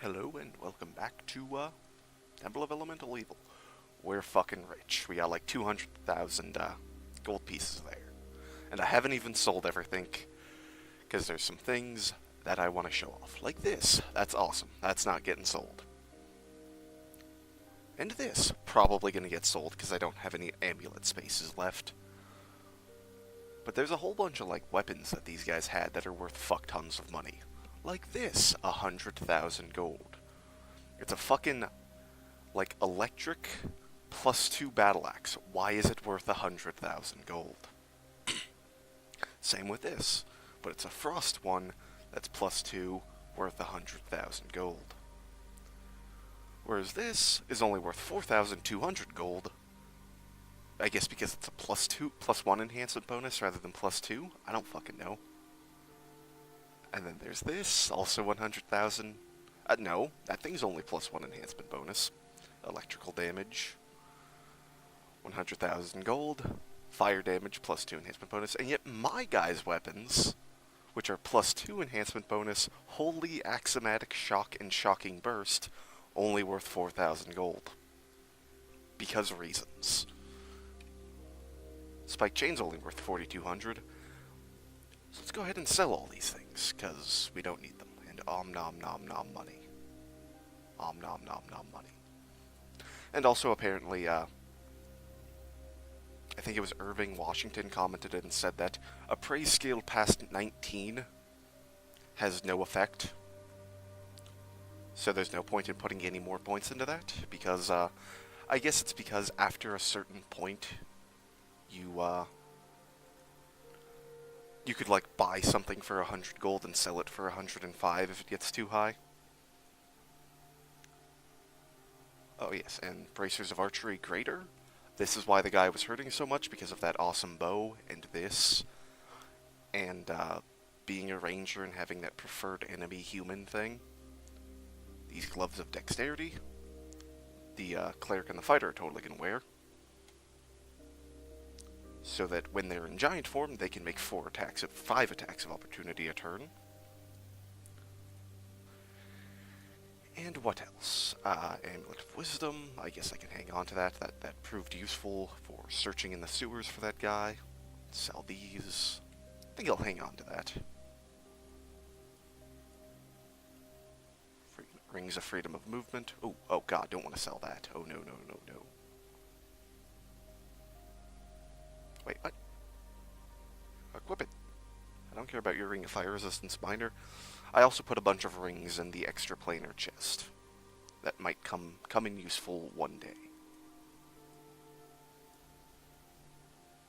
Hello and welcome back to Temple of Elemental Evil. We're fucking rich. We got like 200,000 gold pieces there. And I haven't even sold everything, because there's some things that I want to show off. Like this. That's awesome. That's not getting sold. And this. Probably going to get sold because I don't have any amulet spaces left. But there's a whole bunch of like weapons that these guys had that are worth fuck tons of money. Like this, 100,000 gold. It's a fucking, like, electric +2 battle axe. Why is it worth 100,000 gold? Same with this, but it's a frost one that's +2, worth 100,000 gold. Whereas this is only worth 4,200 gold. I guess because it's a +1 enhancement bonus rather than +2. I don't fucking know. And then there's this, also 100,000. No, that thing's only +1 enhancement bonus. Electrical damage, 100,000 gold. Fire damage, +2 enhancement bonus. And yet my guy's weapons, which are +2 enhancement bonus, Holy Axiomatic Shock and Shocking Burst, only worth 4,000 gold. Because reasons. Spike Chain's only worth 4,200. So let's go ahead and sell all these things, because we don't need them. And nom nom nom money. Nom nom nom money. And also apparently, I think it was Irving Washington commented and said that a praise scale past 19 has no effect. So there's no point in putting any more points into that, because, I guess it's because after a certain point, you could, like, buy something for 100 gold and sell it for 105 if it gets too high. Oh yes, and Bracers of Archery Greater. This is why the guy was hurting so much, because of that awesome bow, and this, and, being a ranger and having that preferred enemy human thing. These Gloves of Dexterity, the, Cleric and the Fighter are totally gonna wear. So that when they're in giant form, they can make 5 attacks of opportunity a turn. And what else? Amulet of Wisdom. I guess I can hang on to that. That proved useful for searching in the sewers for that guy. Sell these. I think I'll hang on to that. Rings of Freedom of Movement. Oh god, don't want to sell that. Oh no. Wait, what? Equip it. I don't care about your Ring of Fire Resistance binder. I also put a bunch of rings in the extra planar chest. That might come in useful one day.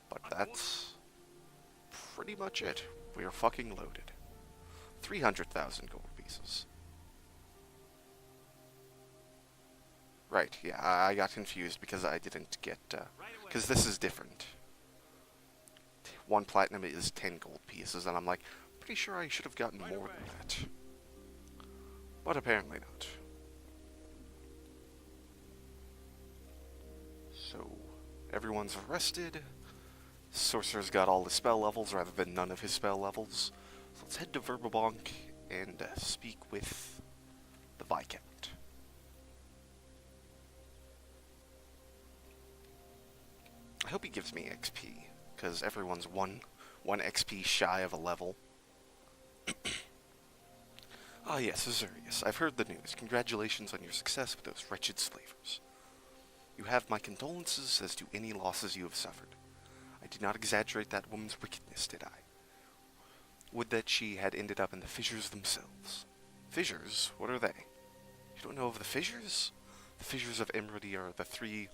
But that's pretty much it. We are fucking loaded. 300,000 gold pieces. Right, yeah, I got confused because I didn't get, because this is different. 1 platinum is 10 gold pieces, and I'm like, pretty sure I should have gotten more than that. But apparently not. So, everyone's rested. Sorcerer's got all the spell levels rather than none of his spell levels. So let's head to Verbabonk and speak with the Viscount. I hope he gives me XP, because everyone's one XP shy of a level. Ah yes, Azurius, I've heard the news. Congratulations on your success with those wretched slavers. You have my condolences as to any losses you have suffered. I did not exaggerate that woman's wickedness, did I? Would that she had ended up in the fissures themselves. Fissures? What are they? You don't know of the fissures? The fissures of Emerald are the 3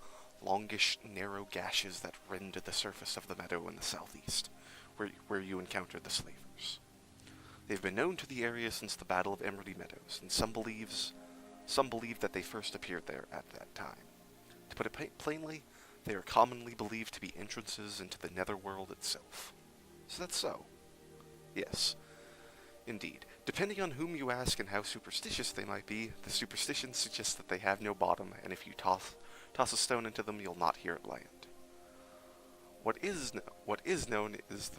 longish, narrow gashes that rend the surface of the meadow in the southeast, where you encountered the slavers. They've been known to the area since the Battle of Emerald Meadows, and some believe that they first appeared there at that time. To put it plainly, they are commonly believed to be entrances into the netherworld itself. Is that so? Yes. Indeed. Depending on whom you ask and how superstitious they might be, the superstition suggests that they have no bottom, and if you toss a stone into them, you'll not hear it land. What is known is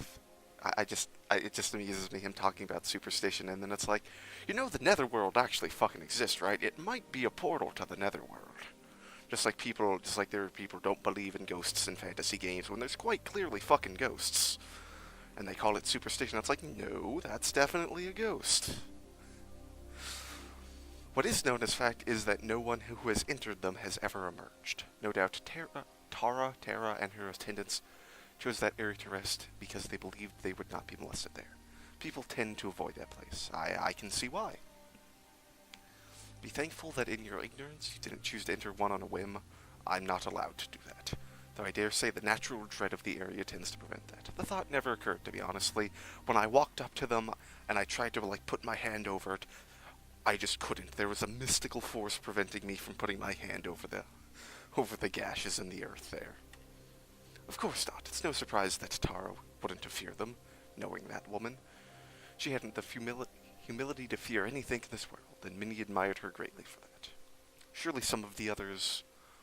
it just amuses me him talking about superstition, and then it's like, you know, the netherworld actually fucking exists, right? It might be a portal to the netherworld. Just like there are people who don't believe in ghosts in fantasy games when there's quite clearly fucking ghosts. And they call it superstition. It's like, no, that's definitely a ghost. What is known as fact is that no one who has entered them has ever emerged. No doubt Tara, and her attendants chose that area to rest because they believed they would not be molested there. People tend to avoid that place. I can see why. Be thankful that in your ignorance you didn't choose to enter one on a whim. I'm not allowed to do that. Though I dare say the natural dread of the area tends to prevent that. The thought never occurred to me, honestly. When I walked up to them and I tried to, put my hand over it, I just couldn't. There was a mystical force preventing me from putting my hand over the gashes in the earth there. Of course not. It's no surprise that Tara wouldn't have feared them, knowing that woman. She hadn't the humility to fear anything in this world, and many admired her greatly for that. Surely some of the others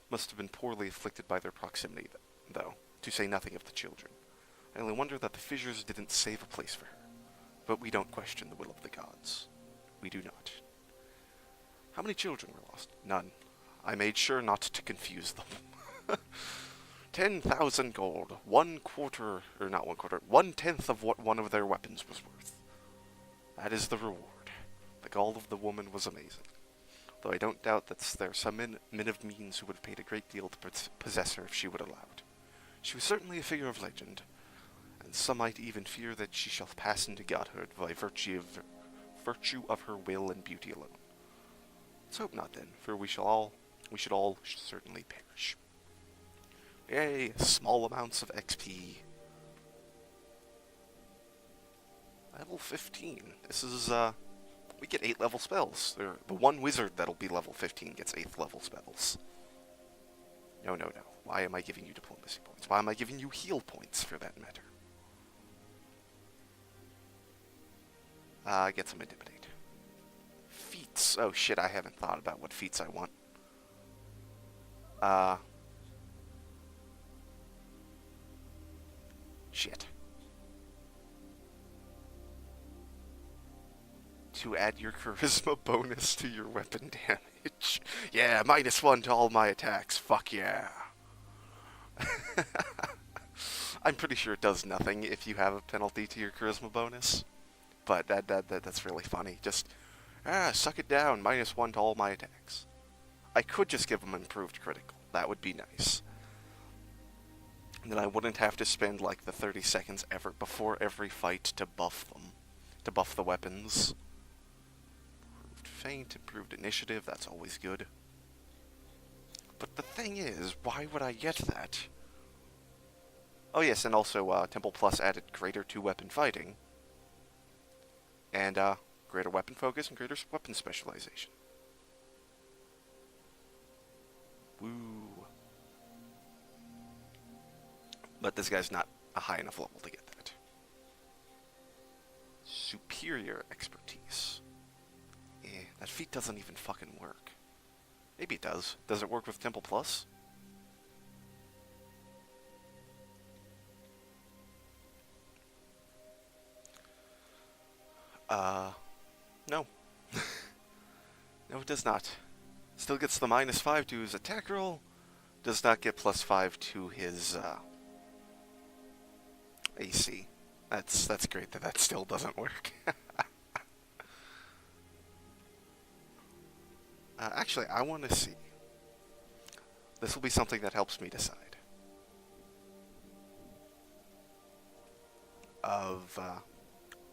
must have been poorly afflicted by their proximity, though, to say nothing of the children. I only wonder that the fissures didn't save a place for her. But we don't question the will of the gods. We do not. How many children were lost? None. I made sure not to confuse them. 10,000 gold. 1/10 of what one of their weapons was worth. That is the reward. The gall of the woman was amazing. Though I don't doubt that there are some men of means who would have paid a great deal to possess her if she would allow it. She was certainly a figure of legend, and some might even fear that she shall pass into godhood by virtue of her will and beauty alone. Let's hope not then, for we should all certainly perish. Yay, small amounts of XP. Level 15. This is, we get 8 level spells. The one wizard that'll be level 15 gets 8th level spells. No. Why am I giving you diplomacy points? Why am I giving you heal points, for that matter? Get some intimidate. Feats. Oh shit, I haven't thought about what feats I want. Shit. To add your charisma bonus to your weapon damage. Yeah, -1 to all my attacks. Fuck yeah. I'm pretty sure it does nothing if you have a penalty to your charisma bonus. But that's really funny. Just, suck it down. -1 to all my attacks. I could just give them improved critical. That would be nice. And then I wouldn't have to spend like the 30 seconds before every fight to buff them. To buff the weapons. Improved feint, improved initiative, that's always good. But the thing is, why would I get that? Oh yes, and also Temple Plus added greater 2-weapon fighting. And greater weapon focus and greater weapon specialization. Woo. But this guy's not a high enough level to get that. Superior expertise. That feat doesn't even fucking work. Maybe it does. Does it work with Temple Plus? No. No, it does not. Still gets the -5 to his attack roll. Does not get +5 to his, AC. That's great that still doesn't work. Actually, I want to see. This will be something that helps me decide. Of,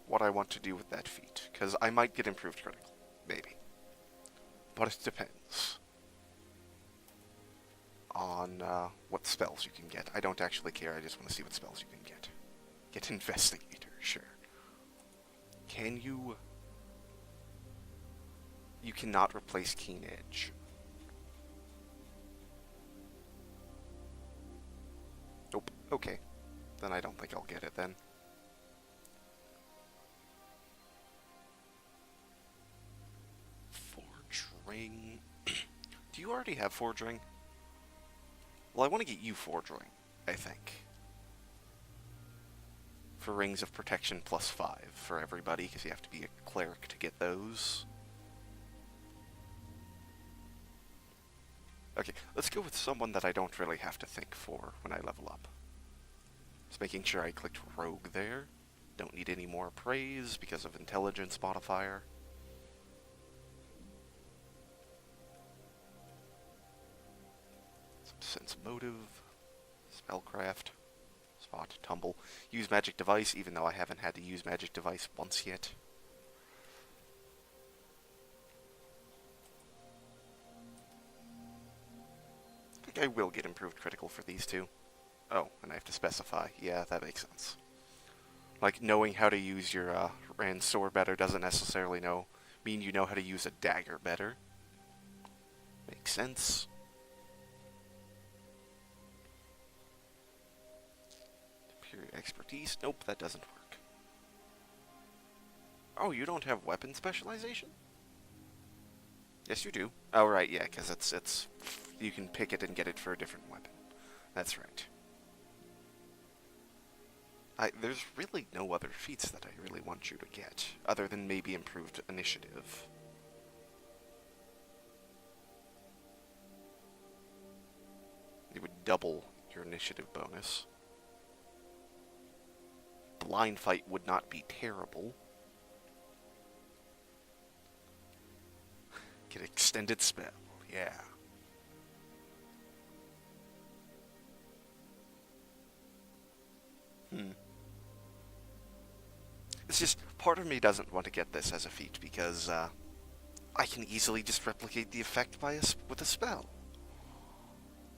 what I want to do with that feat. Because I might get improved critical. Maybe. But it depends on what spells you can get. I don't actually care, I just want to see what spells you can get. Get Investigator, sure. Can you... You cannot replace Keen Edge. Nope, okay. Then I don't think I'll get it then. Forging... Do you already have Forging? Well, I want to get you Forging, I think. for rings of protection +5 for everybody, because you have to be a cleric to get those. Okay, let's go with someone that I don't really have to think for when I level up. Just making sure I clicked rogue there. Don't need any more praise because of intelligence modifier. Some sense motive, spellcraft, spot, tumble. Use magic device, even though I haven't had to use magic device once yet. I think I will get improved critical for these two. Oh, and I have to specify. Yeah, that makes sense. Like, knowing how to use your Rand sword better doesn't necessarily mean you know how to use a dagger better. Makes sense. Superior expertise. Nope, that doesn't work. Oh, you don't have weapon specialization? Yes, you do. Oh, right, yeah, because it's you can pick it and get it for a different weapon. That's right. There's really no other feats that I really want you to get, other than maybe improved initiative. It would double your initiative bonus. Blind fight would not be terrible. Get extended spell, yeah. It's just, part of me doesn't want to get this as a feat, because, I can easily just replicate the effect with a spell.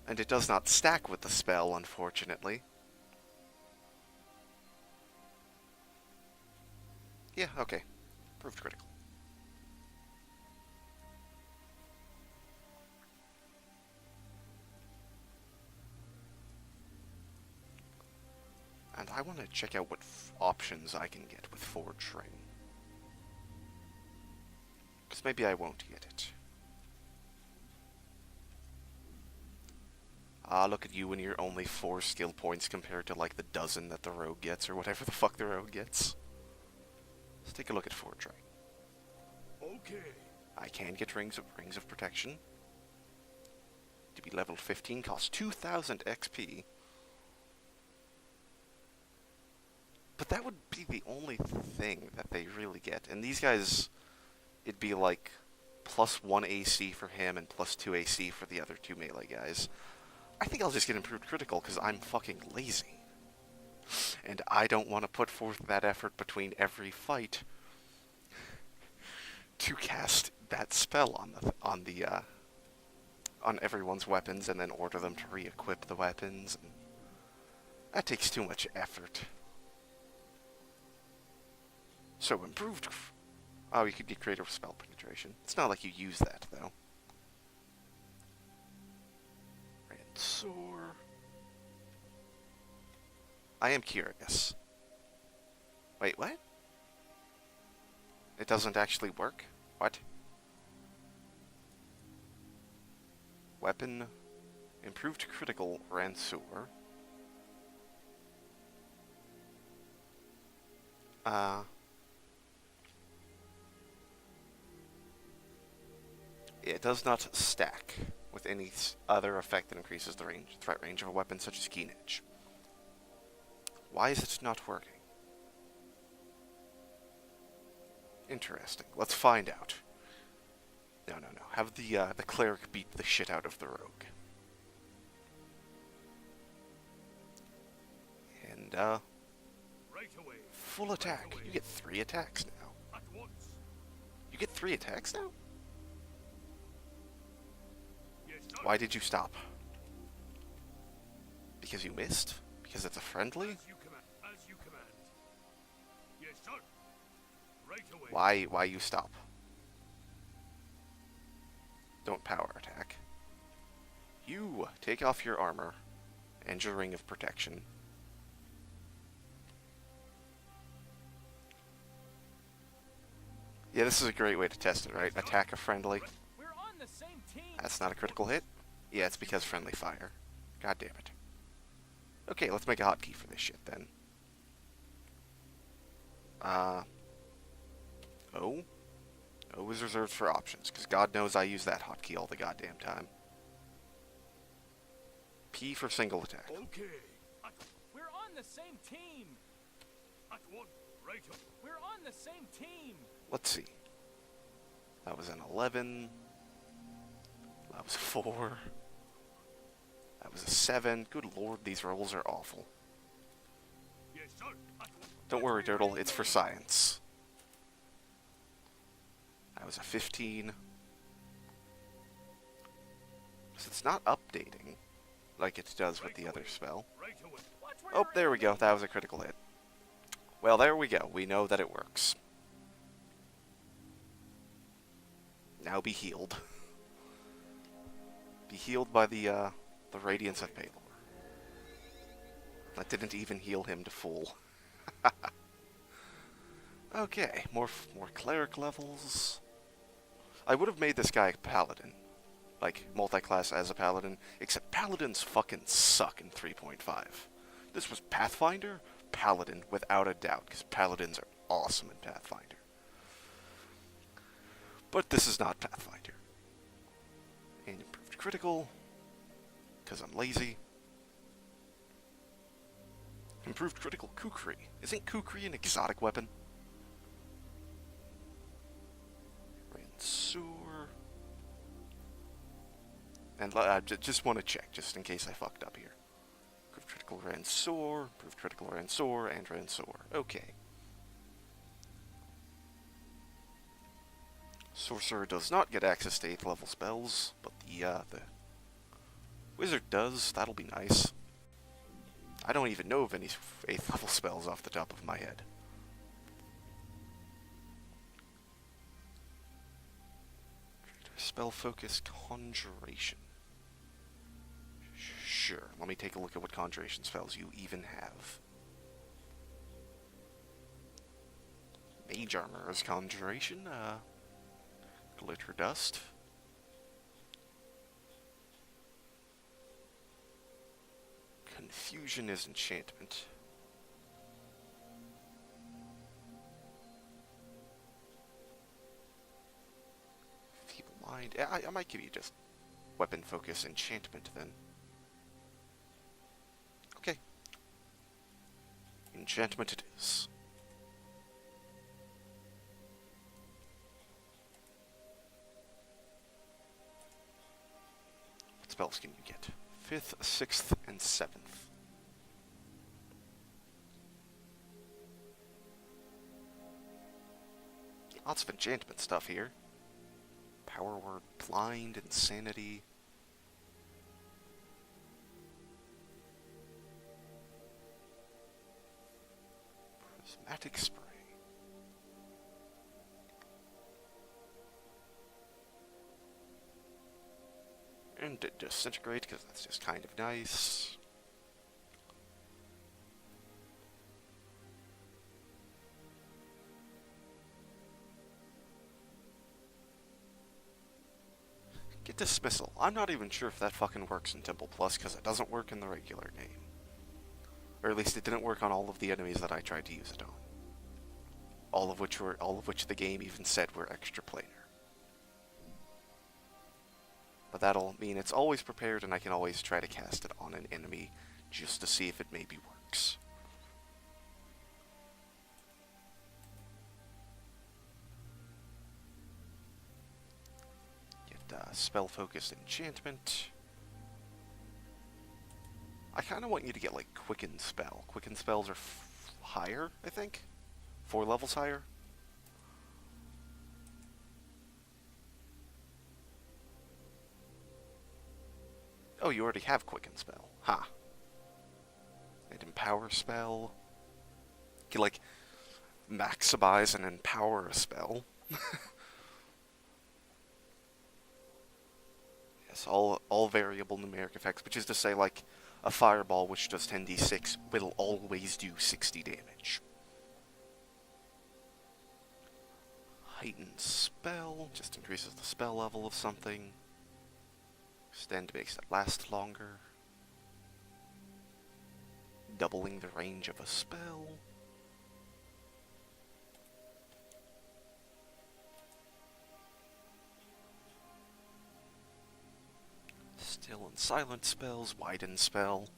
And it does not stack with the spell, unfortunately. Yeah, okay. Proved critical. And I want to check out what options I can get with Forge Ring. Because maybe I won't get it. Ah, look at you and your only 4 skill points compared to like the dozen that the rogue gets, or whatever the fuck the rogue gets. Let's take a look at Forge Ring. Okay. I can get rings of protection. To be level 15 costs 2,000 XP. But that would be the only thing that they really get. And these guys, it'd be like +1 AC for him and +2 AC for the other 2 melee guys. I think I'll just get improved critical because I'm fucking lazy. And I don't want to put forth that effort between every fight to cast that spell on everyone's weapons and then order them to re-equip the weapons. That takes too much effort. So improved. Oh, you could get greater spell penetration. It's not like you use that, though. Ransour. I am curious. Wait, what? It doesn't actually work? What? Weapon. Improved critical Ransour. It does not stack with any other effect that increases the threat range of a weapon such as Keen Edge. Why is it not working? Interesting. Let's find out. No. Have the cleric beat the shit out of the rogue. And, full attack. You get 3 attacks now. You get 3 attacks now? Why did you stop? Because you missed? Because it's a friendly? Why you stop? Don't power attack. You take off your armor and your ring of protection. Yeah, this is a great way to test it, right? Attack a friendly. That's not a critical hit? Yeah, it's because friendly fire. God damn it. Okay, let's make a hotkey for this shit then. Uh, O? O is reserved for options, because God knows I use that hotkey all the goddamn time. P for single attack. Okay. We're on the same team. We're on the same team. Let's see. That was an 11. That was a 4. That was a 7. Good lord, these rolls are awful. Yes, sir. Don't worry, Dirtle, it's for science. That was a 15. So it's not updating like it does with the other spell. Oh, there we go. That was a critical hit. Well, there we go. We know that it works. Now be healed. Be healed by the Radiance of Palor. That didn't even heal him to full. Okay, more cleric levels. I would have made this guy a paladin. Like, multi-class as a paladin, except paladins fucking suck in 3.5. This was Pathfinder, paladin, without a doubt, because paladins are awesome in Pathfinder. But this is not Pathfinder. And improved critical, because I'm lazy. Improved critical kukri. Isn't kukri an exotic weapon? Ransour. And just want to check, just in case I fucked up here. Improved critical Ransour, improved critical Ransour, and Ransour. Okay. Sorcerer does not get access to 8th level spells, but the Wizard does. That'll be nice. I don't even know of any 8th level spells off the top of my head. Spell focus conjuration. Sure, let me take a look at what conjuration spells you even have. Mage Armor is conjuration, Glitter Dust. Confusion is enchantment. Feeble Mind. I might give you just weapon focus enchantment then. Okay. Enchantment it is. What spells can you get? 5th, 6th, and 7th. Lots of enchantment stuff here. Power Word, Blind, Insanity. Prismatic Spray. And Disintegrate, because that's just kind of nice. Get Dismissal. I'm not even sure if that fucking works in Temple Plus, because it doesn't work in the regular game. Or at least it didn't work on all of the enemies that I tried to use it on. All of which the game even said were extra planar. But that'll mean it's always prepared, and I can always try to cast it on an enemy just to see if it maybe works. Get spell-focused enchantment. I kind of want you to get, like, Quicken Spell. Quicken spells are higher, I think? 4 levels higher? Oh, you already have Quicken Spell. Ha. Huh. And Empower Spell. You can, like, maximize and empower a spell. Yes, all variable numeric effects, which is to say, like, a fireball which does 10d6 will always do 60 damage. Heightened Spell just increases the spell level of something. Extend makes it last longer. Doubling the range of a spell. Still and silent spells, widen spell.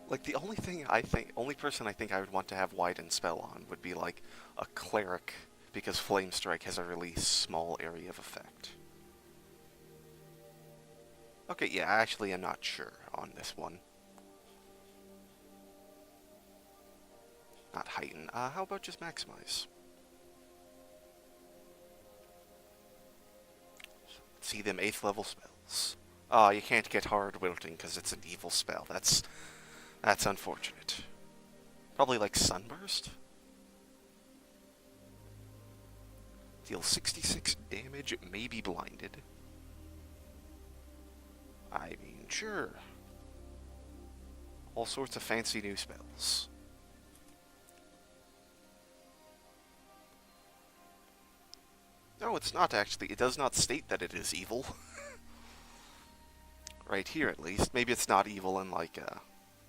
Like, the only person I think I would want to have widen spell on would be, like, a cleric, because Flame Strike has a really small area of effect. Okay, yeah, actually I'm not sure on this one. Not heighten. How about just maximize? See them 8th level spells. Oh, you can't get hard wilting because it's an evil spell. That's unfortunate. Probably like Sunburst? Deal 66 damage, may be blinded. I mean, sure. All sorts of fancy new spells. No, it's not actually. It does not state that it is evil. Right here, at least. Maybe it's not evil in, like,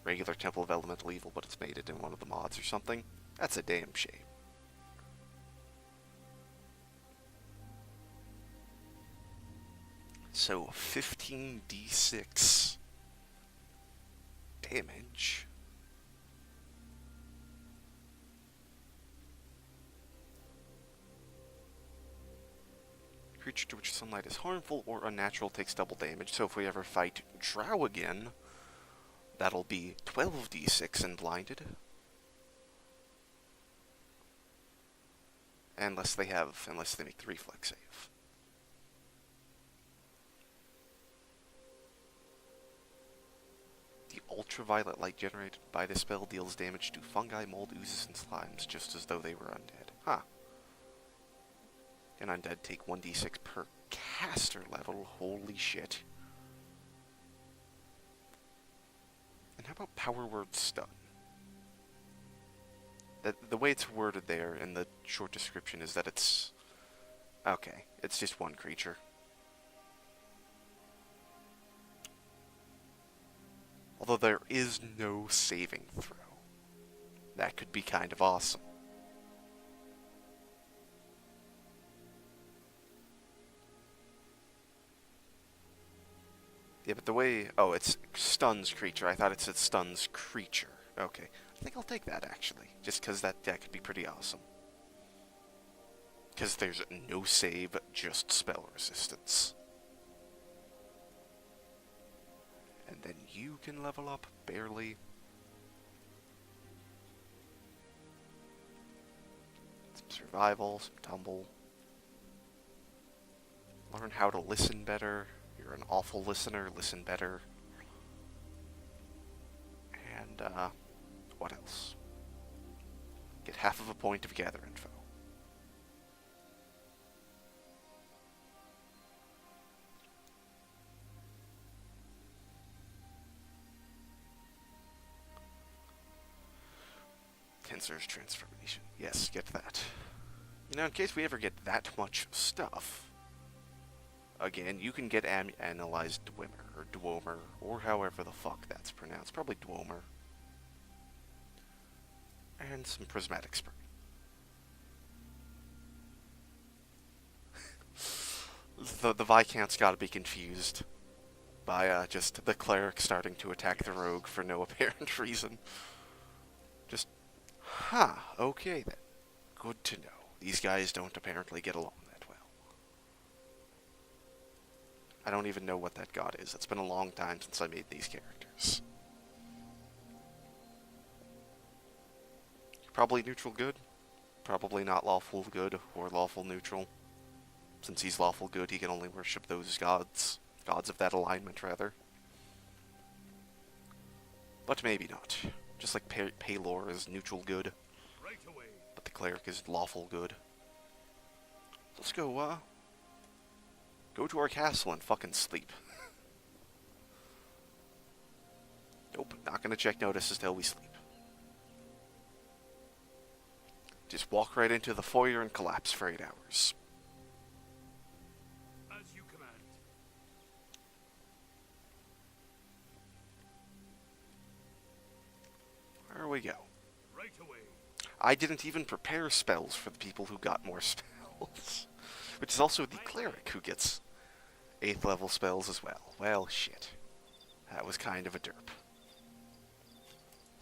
regular Temple of Elemental Evil, but it's made it in one of the mods or something. That's a damn shame. So, 15d6 damage. Creature to which sunlight is harmful or unnatural takes double damage, so if we ever fight Drow again, that'll be 12d6 and blinded. Unless they make the reflex save. The ultraviolet light generated by this spell deals damage to fungi, mold, oozes, and slimes, just as though they were undead. Huh. And undead take 1d6 per caster level. Holy shit. And how about power word stun? The way it's worded there in the short description is that it's... Okay, it's just one creature. Although there is no saving throw. That could be kind of awesome. Yeah, but the way... Oh, it's stuns creature. I thought it said stuns creature. Okay. I think I'll take that, actually. Just because that could be pretty awesome. Because there's no save, just spell resistance. And then you can level up, barely. Some survival, some tumble. Learn how to listen better. You're an awful listener, listen better. And, what else? Get half of a point of gather info. Tensor's transformation. Yes, get that. You know, in case we ever get that much stuff, again, you can get Analyzed Dwemer, or Dwomer, or however the fuck that's pronounced. Probably Dwomer. And some Prismatic Spray. the Viscount's gotta be confused by, just the cleric starting to attack the rogue for no apparent reason. Just, okay then. Good to know. These guys don't apparently get along that well. I don't even know what that god is. It's been a long time since I made these characters. Probably neutral good. Probably not lawful good or lawful neutral. Since he's lawful good, he can only worship those gods. Gods of that alignment, rather. But maybe not. Just like Paylor is neutral good. Right away. But the cleric is lawful good. Let's go, go to our castle and fucking sleep. Nope, not gonna check notices till we sleep. Just walk right into the foyer and collapse for 8 hours. As you command. There we go. Right away. I didn't even prepare spells for the people who got more spells. Which is also the cleric who gets 8th level spells as well. Well, shit. That was kind of a derp.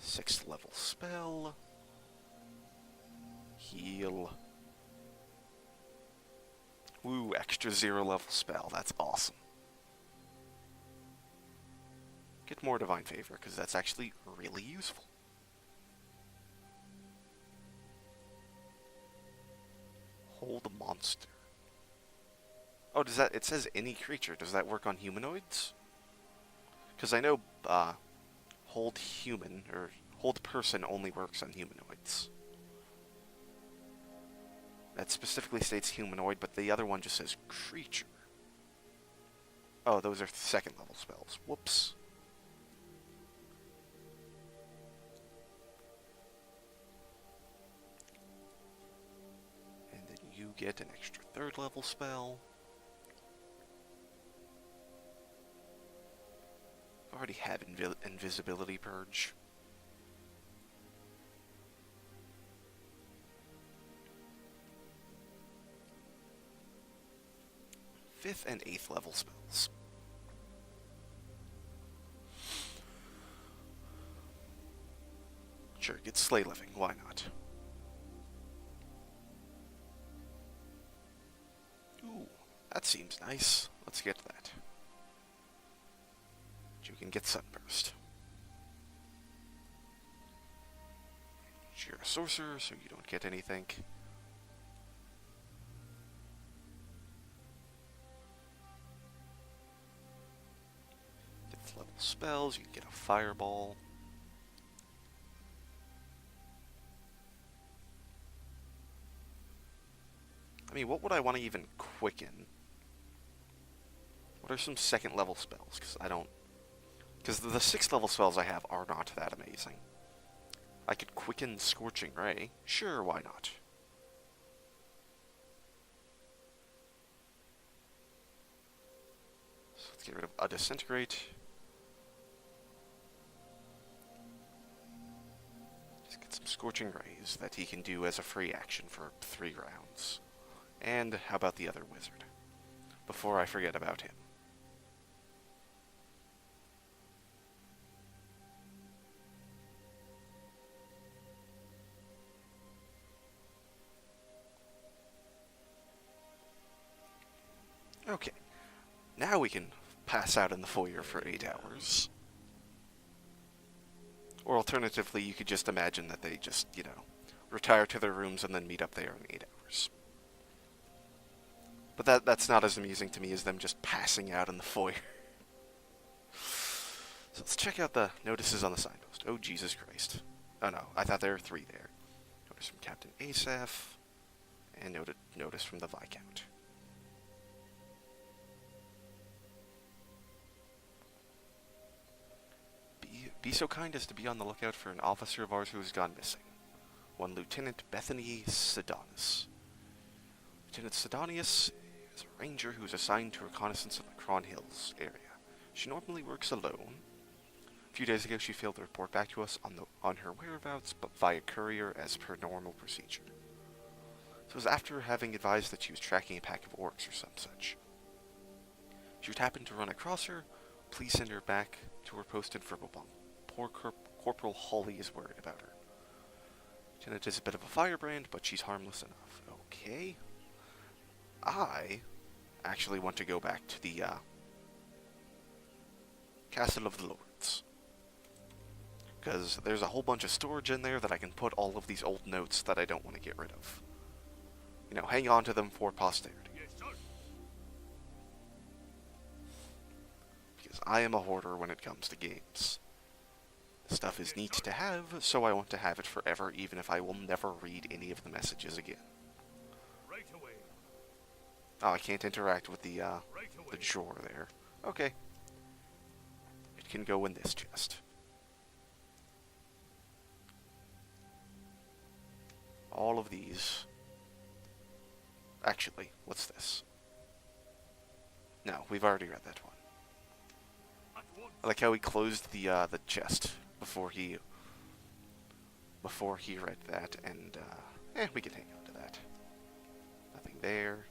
6th level spell. Heal. Woo, extra 0 level spell. That's awesome. Get more Divine Favor, because that's actually really useful. Hold a monster. Oh, does that... It says any creature. Does that work on humanoids? Because I know, hold human, or hold person only works on humanoids. That specifically states humanoid, but the other one just says creature. Oh, those are 2nd level spells. Whoops. And then you get an extra 3rd level spell. I already have invisibility purge. Fifth and 8th level spells. Sure, get Slay Living, why not? Ooh, that seems nice. Let's get that. You can get Sunburst. You're a sorcerer, so you don't get anything. Level spells, you can get a Fireball. I mean, what would I want to even quicken? What are some 2nd level spells? Because I don't... Because the 6th level spells I have are not that amazing. I could quicken Scorching Ray. Sure, why not? So let's get rid of a Disintegrate. Just get some Scorching Rays that he can do as a free action for 3 rounds. And how about the other wizard? Before I forget about him. Okay, now we can pass out in the foyer for 8 hours. Or alternatively, you could just imagine that they just, you know, retire to their rooms and then meet up there in 8 hours. But that's not as amusing to me as them just passing out in the foyer. So let's check out the notices on the signpost. Oh, Jesus Christ. Oh no, I thought there were 3 there. Notice from Captain Asaph, and notice from the Viscount. Be so kind as to be on the lookout for an officer of ours who has gone missing. One Lieutenant Bethany Sedonis. Lieutenant Sidonius is a ranger who is assigned to reconnaissance of the Cron Hills area. She normally works alone. A few days ago she failed to report back to us on her whereabouts, but via courier as per normal procedure. So it was after having advised that she was tracking a pack of orcs or some such. If you would happen to run across her, please send her back to her post in Fribblebump. Poor Corporal Hawley is worried about her. Lieutenant is a bit of a firebrand, but she's harmless enough. Okay. I actually want to go back to the Castle of the Lords. Because there's a whole bunch of storage in there that I can put all of these old notes that I don't want to get rid of. You know, hang on to them for posterity. Yes, sir. Because I am a hoarder when it comes to games. The stuff is neat to have, so I want to have it forever, even if I will never read any of the messages again. Right away. Oh, I can't interact with the Right away. drawer there. Okay. It can go in this chest. All of these. Actually, what's this? No, we've already read that one. At once. I like how he closed the chest before he read that, and we can hang on to that. Nothing there.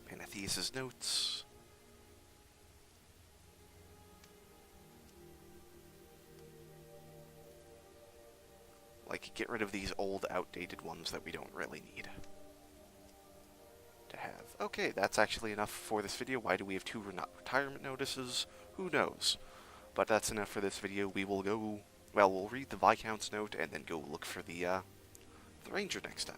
Panatheus' notes. Like, get rid of these old, outdated ones that we don't really need to have. Okay, that's actually enough for this video. Why do we have 2 retirement notices? Who knows? But that's enough for this video. We will go, well, we'll read the Viscount's note and then go look for the Ranger next time.